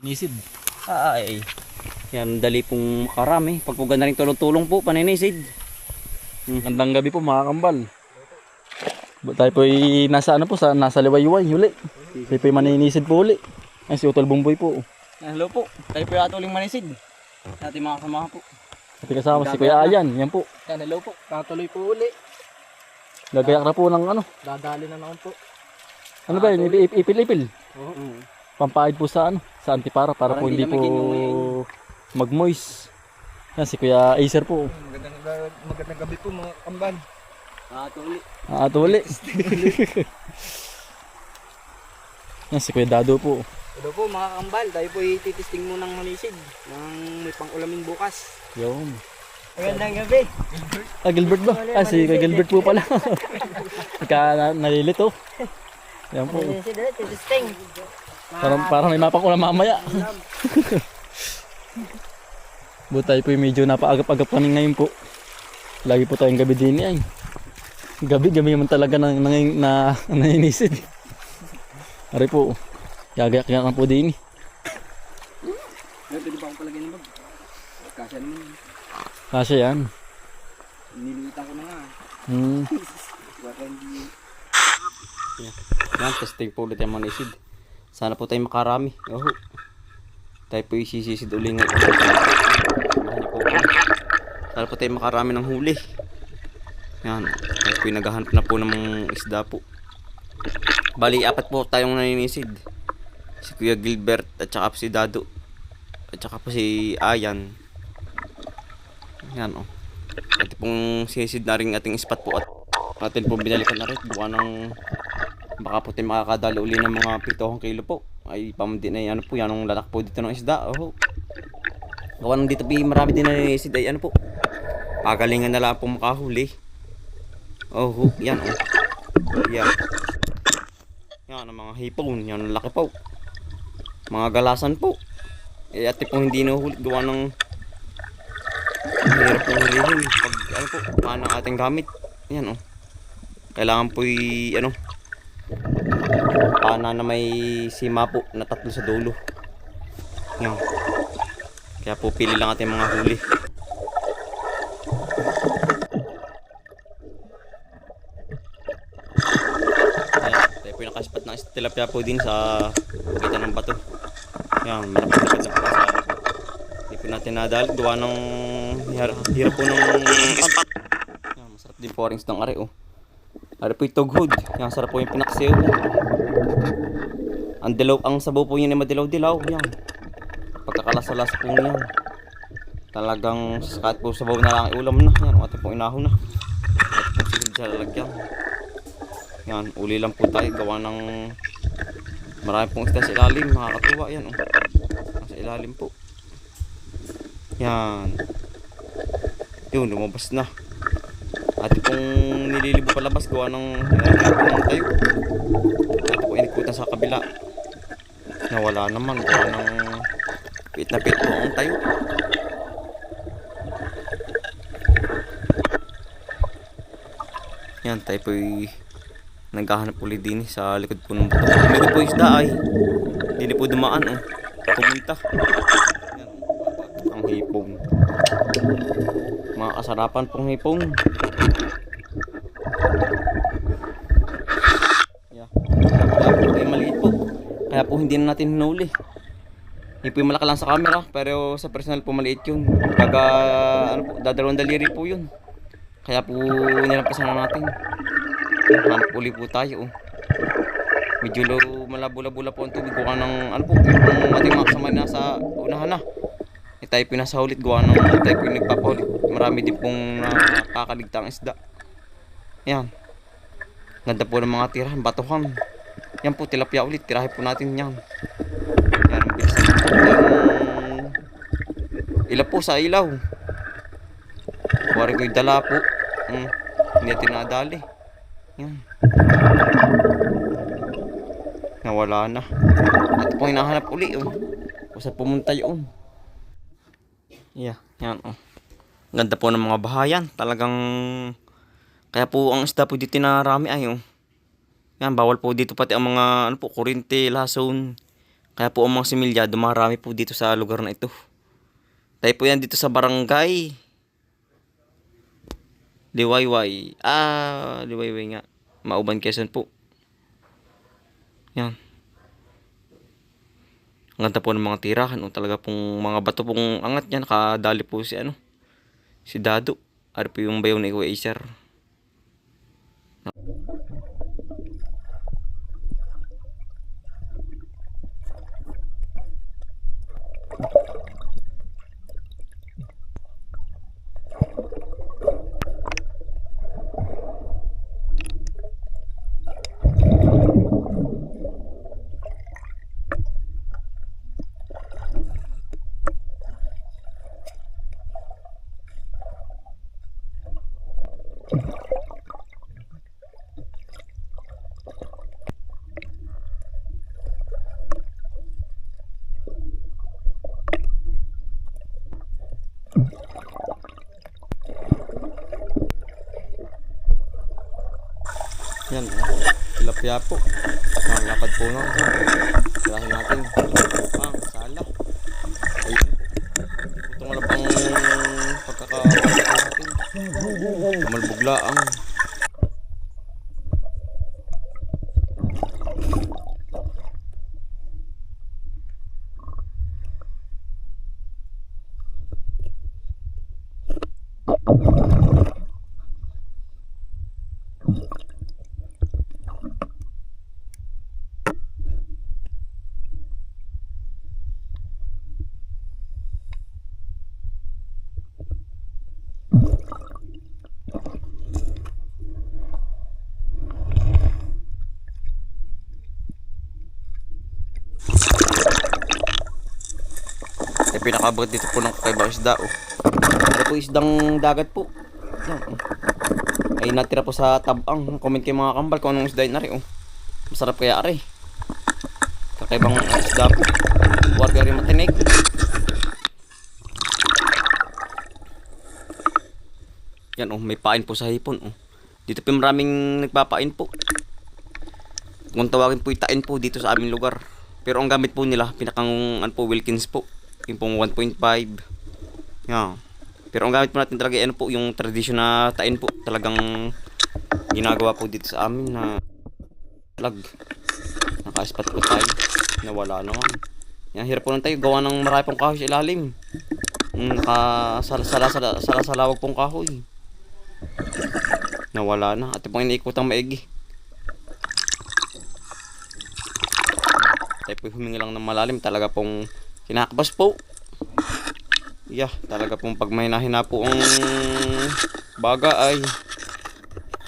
Nisid. Ay. Yan, dali pong makarami. Pag po ganda rin tulong-tulong po, paninisid. Gandang gabi po mga kambal. Tayo po nasa ano po, nasa liwayway huli. Tayo po maninisid po uli. Ay, si Utol Bumboy po. Hello po, tayo po yung atuling manisid. Ating mga kasama po. At kasama si Kuya Ayan, yan po. Yan, hello po. Tatuloy po uli. Gagayak na po ng ano. Dadali na naman po. Ano ba yun? Ipil-ipil. Oo. Pampahid po sa ano, sa antipara para po hindi po mag-moist. Yan si Kuya Acer po. Magandang gabi po mga kambal. Atuli. Yan si Kuya Dado po. Hello po mga kambal, tayo po ititesting mo ng manisid ng may pang-ulamin bukas. Yun. Magandang gabi. Gilbert ba? Si Kuya Gilbert po pala. Nalilito. Yan po. Manisid ulit, titesting. Parang may mapang-ulam mamaya. Buti tayo po medyo napaagap-agap kami ngayon po. Lagi po tayong gabi din ay. Gabi naman talaga naninisid. Ari po. Gagayak-gayak na po din. Ay, pwede ba akong palagay ng bag? Kasya naman. Kasya yan. Nilimutan ko na nga. Baka hindi. Yan, testing po ulit yung manisid. Sana po tayo makarami. Oho. Tayo po isisisid uli ngayon. Sana po tayo makarami ng huli. Yan. Tayo po naghahanap na po ng isda po. Bali, 4 po tayong naninisid. Si Kuya Gilbert at saka po si Dado. At saka po si Ayan. Yan o. Ito pong sisid na rin ating spot po. At atin po binalikan na rin. Buka ng baka po tayo makakadali uli ng mga 7 kilo po. Ay pamandi na ano po yan ang lanak po dito ng isda. Oh. Gawa nang dito po marami din na nisid ay ano po. Pagalingan na lang po makahuli. Oh, yan oh. Yan. Yan ang mga hipon, yan ang laki po. Mga galasan po. Eh ate po hindi nahuhuli gawa ng hirap pong hulihin pag ano po, paano ang ating gamit. Yan oh. Kailangan po ano pana na may sima po na 3 sa dulo. Yan. Kaya po pili lang ating mga huli. Ayan, tayo po yung nakaspat ng tilapia po din sa pagitan ng bato. Yan, malapit-lapit na po sa hindi po natin nadali. Gawa ng hirap po ng spot. Yan, masarap din po rin ng are oh. Are po yung tughod. Yan, sarap po yung pinaksiw. Ang sabaw po yun ay madilaw-dilaw. Yan. Pagkakalas-alas po yan. Talagang kahit po sabaw na lang ulam na. Yan, ating pong inahon na. At po sigil sa lalagyan. Yan, uli lang po tayo. Gawa ng marami pong isda sa ilalim. Makakatuwa yan. Oh. Sa ilalim po. Yan. Yun, lumabas na. Ate pong nililibo palabas gawa ng tayo. Ate po inikutan sa kabila. Nawala naman gawa ng pit na pit po ang tayo. Yan, tayo po naghahanap ulit din sa likod po ng bato. Meron po isda ay hindi po dumaan oh. Pumunta. Yan, ang hipong. Mga kasarapan pong hipong. Yeah. Kaya po ay maliit po. Kaya po hindi na natin hinuli. Hindi po yung malaki lang sa camera. Pero sa personal po maliit yun. Baga ano po, dadalawang daliri po yun. Kaya po nilampasan na natin. Hanap uli po tayo. Medyo malabula-bula po ang tubig. Gawa ng ano po, yung ating mga kasama na sa unahan na. Tayo po nasa ulit. Gawa ng tayo po nagpapahulit. Marami din pong nakakaligtang isda. Yan. Ganda po ng mga tirahan, batuhan. Yan po, tilapia ulit. Tirahin po natin yan. Yan, bilis na. Ilaw po sa ilaw. Wari ko yung dala po. Hindi natin nadali. Yan. Nawala na. At po hinahanap uli. Kung saan pumunta yun. Yeah, yan oh. Ganda po ng mga bahayan. Talagang kaya po ang isda po dito na rami ay oh. Yan, bawal po dito pati ang mga ano po, kurente, lason. Kaya po ang mga similya, dumarami po dito sa lugar na ito. Tayo po yan dito sa barangay Liwayway. Liwayway nga. Mauban, Quezon po. Yan. Ang ganda po ng mga tirahan. Talaga pong mga bato pong angat yan. Nakadali po si Dado. Ari po yung bayaw na Kuya Acer. Yan, tilapia po. Malalapad po na. Tirahin natin. Sala. Ay, ito nga lang pang pagkakabalito natin. Kamalbuglaang. Pinakaabot dito po ng kakaibang isda. Ano po isdang dagat po. Yan. Ay natira po sa tabang. Comment kayo mga kambal kung anong isda yun na rin. Masarap kaya ari. Kakaibang isda po. Warga rin matinig. Yan may pain po sa hipon. Dito po maraming nagpapain po. Kung tawagin po itain po dito sa aming lugar. Pero ang gamit po nila pinakang Wilkins po. Yung pong 1.5. Yan. Pero ang gamit po natin talaga po yung tradition na tain po. Talagang ginagawa po dito sa amin na lag. Naka-spot po tayo. Nawala naman. Yan, hirap po lang tayo. Gawa ng marami pong kahoy sa ilalim. Nakasalalawag pong kahoy. Nawala na. At pong iniikotang maigi. Tayo po humingi lang ng malalim. Talaga pong kinakabas po. Talaga pong pag may nahina po ang baga ay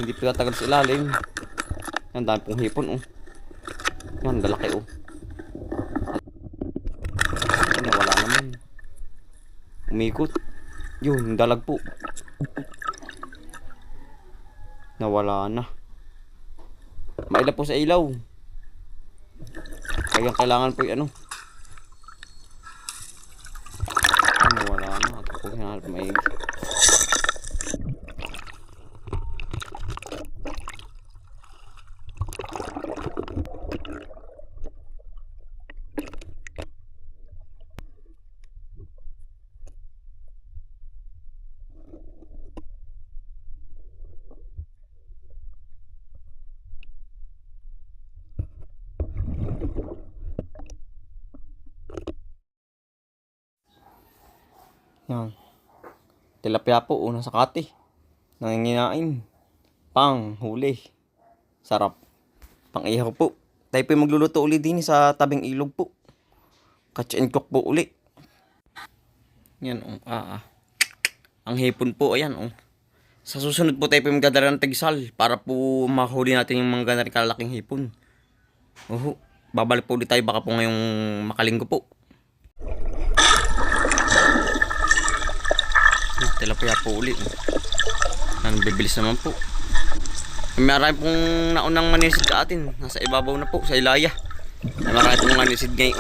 hindi po tatagal sa ilalim. Yan, dami pong hipon. Yan, dalaki. Yan, wala naman. Umikot. Yun, dalag po. Nawala na. Maila po sa ilaw. Kaya kailangan po yung wala na. Ito po hinahanap maigi. Yan. Tilapia po, unang sakati. Nanginginain. Pang, huli. Sarap. Pang ihaw po. Tayo po magluluto uli din sa tabing ilog po. Catch and cook po uli. Yan, ang hipon po, ayan, Sa susunod po tayo po magdadala ng tigsal para po mahuli natin yung mga ganang kalaking hipon. Babalik po ulit tayo baka po ngayong makalinggo po. Tilapia po ulit. Bibilis naman po. Marami pong naunang manisid ka atin. Nasa ibabaw na po sa ilaya. Marami pong manisid ngayon.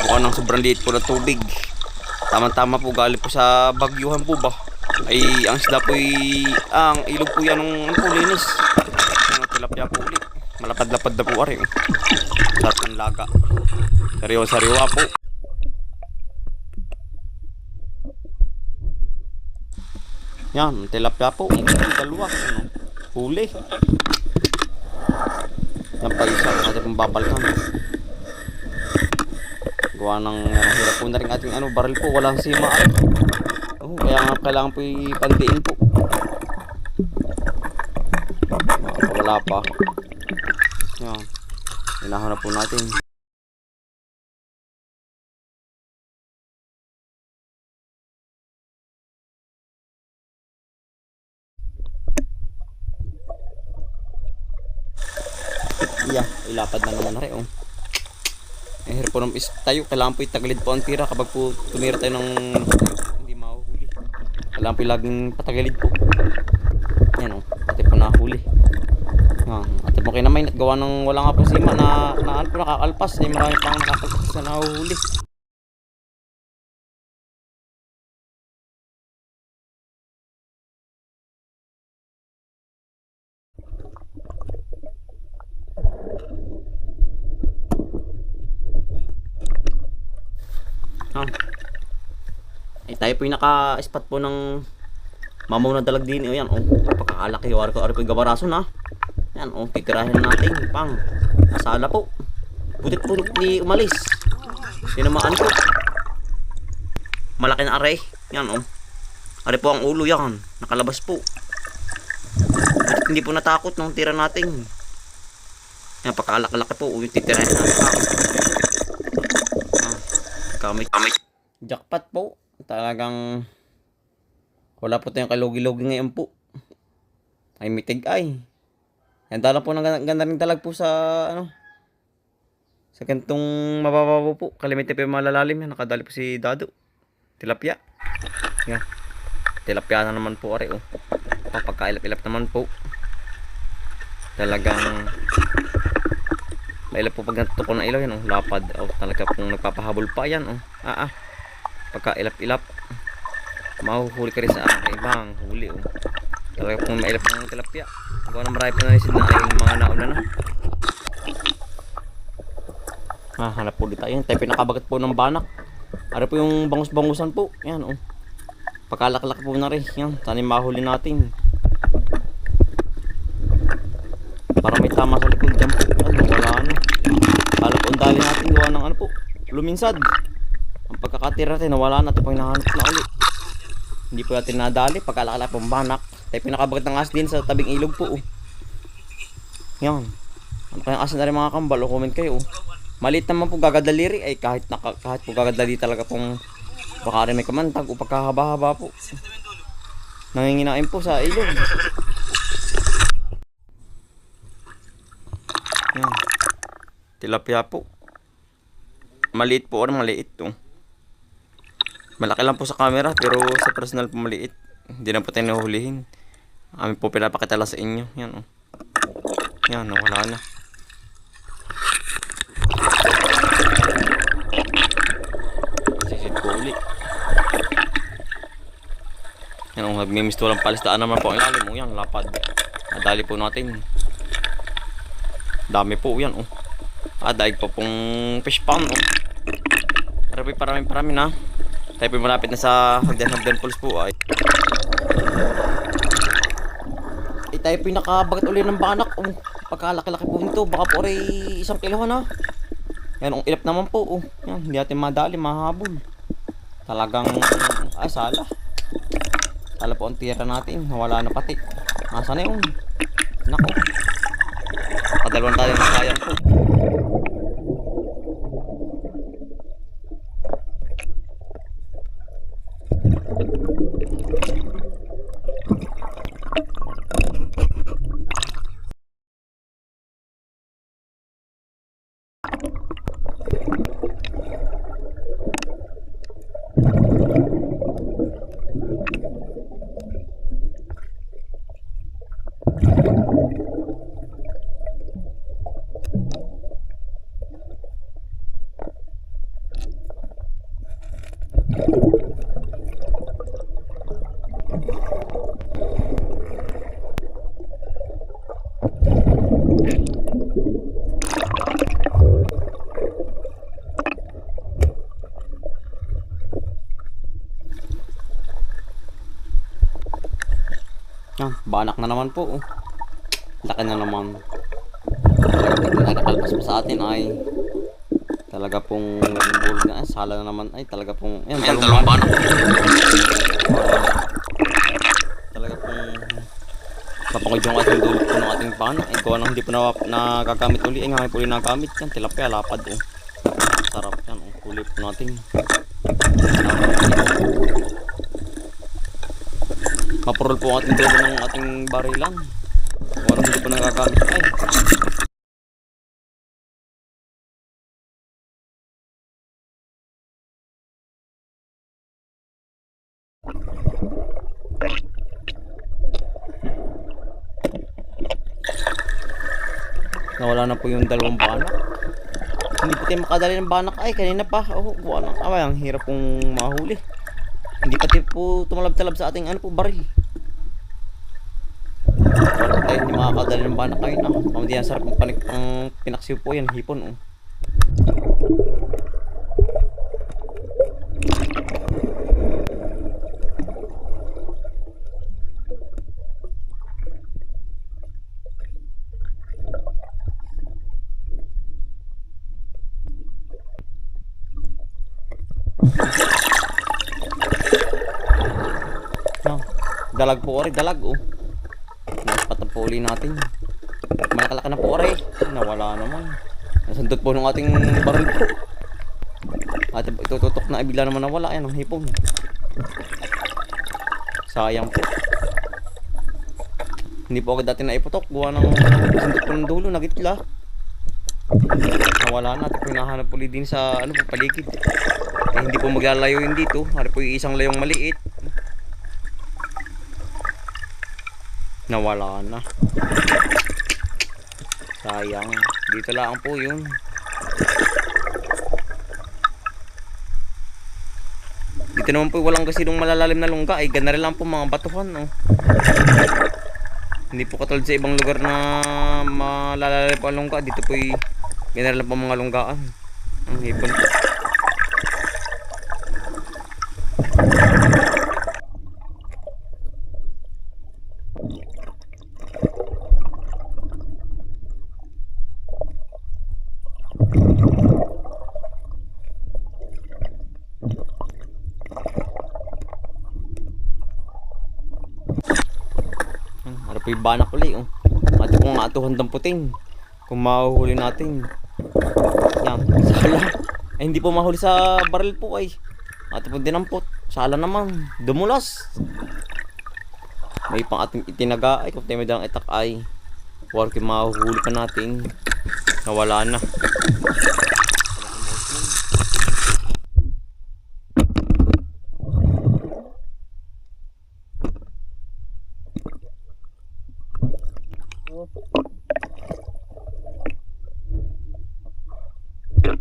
Mukhang ng sobrang liit po na tubig. Tama-tama po galing po sa bagyuhan po ba. Ay ang isda po ang ilog po yan ng linis. Tilapia po ulit. Malapad-lapad na po ari. Sarap ng laga. Sariwa po. Yan, tilapia po. Dalawa. Ano? Huli. Yan pa isa. Kasi pong babalkan. Gawa ng hirap po na rin ating baril po. Walang sima. Oh, kaya nga kailangan po ipandiin po. Wala pa. Yan. Hinahanap po natin. Yeah, ilapad na naman na rin. Oh. Hirap po ng tayo. Kailangan po itagilid po ang tira kapag po tumira tayo ng hindi mahuhuli. Kailangan po laging patagilid po. Yan o. Ate po nahuli. Ate po kinamay at gawa ng wala nga po sima na po nakakalpas. Marami pang nakakalpas na nahuhuli. Tayo po yung naka-spot po ng mamaw na dalag din. Yan, pagkakalaki. Wari po yung gabarason ha. Yan, titirahin natin. Pang, asala po. Butit po di umalis. Tinamaan po. Malaki na aray. Yan, Aray po ang ulo yan. Nakalabas po. Butit hindi po natakot nung tira natin. Yan, pagkakalaki po. Titirahin natin. Kamit. Jackpot po. Talagang wala po tayong kalugi-lugi ngayon po. Ay mitig ay. Yan dala po ng ganda rin talag po sa sa kantong mabababo po. Kalimite po yung malalalim yan. Nakadali po si Dado. Tilapia. Yan. Tilapia na naman po ari Pagkailap-ilap naman po. Talagang mailap po pag natutok ng ilaw yan lapad. Talaga pong nagpapahabol pa yan pagka ilap-ilap mahuhuli ka rin sa ibang huli talaga pong mailap ng tilapia. Gawa na marami po na nisid na ay mga nauna na hanap po dito tayo pinakabagat po ng banak. Ano po yung bangus-bangusan po yan pagkalak-lak po na rin yan tanim mahuli natin para may tama sa likod dyan po wala kala po ang dali natin gawa ng po luminsad. Ang pagkakatira natin, nawala natin pang hinahanap na ulit. Hindi po natin nadali, pagkalakala pong banak. Tayo pinakabagat ng as din sa tabing ilog po. Yan. Ano kayang asin na rin mga kambal? Comment kayo. Maliit naman po gagadaliri ay kahit po gagadali talaga pong baka rin may kamantag o pagkahaba-haba po. Nanginginain po sa ilog. Yan. Tilapia po. Maliit po maliit malaki lang po sa camera pero sa personal po maliit. Hindi na po tayo nahuhulihin. Amin po pinapakita lang sa inyo. Yan yan wala na. Sisid po uli. Yan nagmimisto lang palistaan naman po ang ilalim yan lapad. Nadali po natin. Dami po yan daig po pong fish pond parami na. Tayo po malapit na sa Hagdan Falls po ay. Tayo po nakabagat uli ng banak. Pagkalaki-laki po nito. Baka po rin 1 kilo na. Yan, ilap naman po. Yan, hindi natin madali, mahabol. Talagang sala. Sala po ang tira natin. Wala na pati. Nasa na yun? Nako. Padalwan tayo ng sayang po. Yan, banak na naman po. Oh. Laki na naman. Pag nakakalpas pa sa atin ay talaga pong bulog na. Sala na naman ay talaga pong yan, dalawang banak. Talaga pong kapangod yung ating dulot po ng ating panak. Ay gawa nang hindi po nagagamit uli. Ay ngayon po uli nagamit yan. Tilapia, lapad. Oh. Sarap yan. Oh. Huli po natin. Mapurol po ang ating dulo ng ating barilan. Walang hindi po nagagamit. Ay. Nawala na po yung dalawang banak. Hindi po tayo makadali ng banak. Ay, kanina pa. Oh, wala. Ay, ang hirap pong mahuli. Hindi pati po tumalab-talab sa ating ano po, baril. Wala po tayo hindi makakadali ng banak ayun. Pamadi yan, sarap ang pinaksiw po yan. Hipon, oh. Dalag po ori, dalag oh. Patapuli natin. Malakalaka na po ori. Nawala naman. Nasundot po ng ating baril po. At itututok na bigla naman nawala. Ayan ang hipon. Sayang po. Hindi po agad dati na iputok. Gawa ng sundot po ng dulo. Nagitla. Nawala na. At po hinahanap uli din sa ano po paligid. Eh, hindi po maglalayo yun dito. Hari po yung isang layong maliit. Nawala na. Sayang. Dito lang po yun. Dito naman po walang kasinong malalalim na lungga. Ay gana rin lang po mga batuhan. Oh. Hindi po katulad sa ibang lugar na malalalim po ang lungga. Dito po gana rin lang po mga lunggaan. Ang hipon po. Ano po yung banak uli oh. Ito po nga atuhan damputin. Kung mahuhuli natin. Yan, sala. Ay hindi po mahuli sa baril po ay. Ito po dinampot. Sala naman. Dumulas. May pang ating itinaga ay kung tayo may dalang itak ay. Huwag yung mahuhuli pa natin. Nawala na. Yan.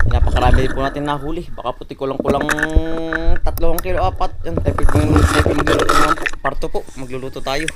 Napakarami po natin nahuli. Baka puti kulang-kulang 3 kilo 4. Yan, tayo po magluluto naman po. Parto po, magluluto tayo.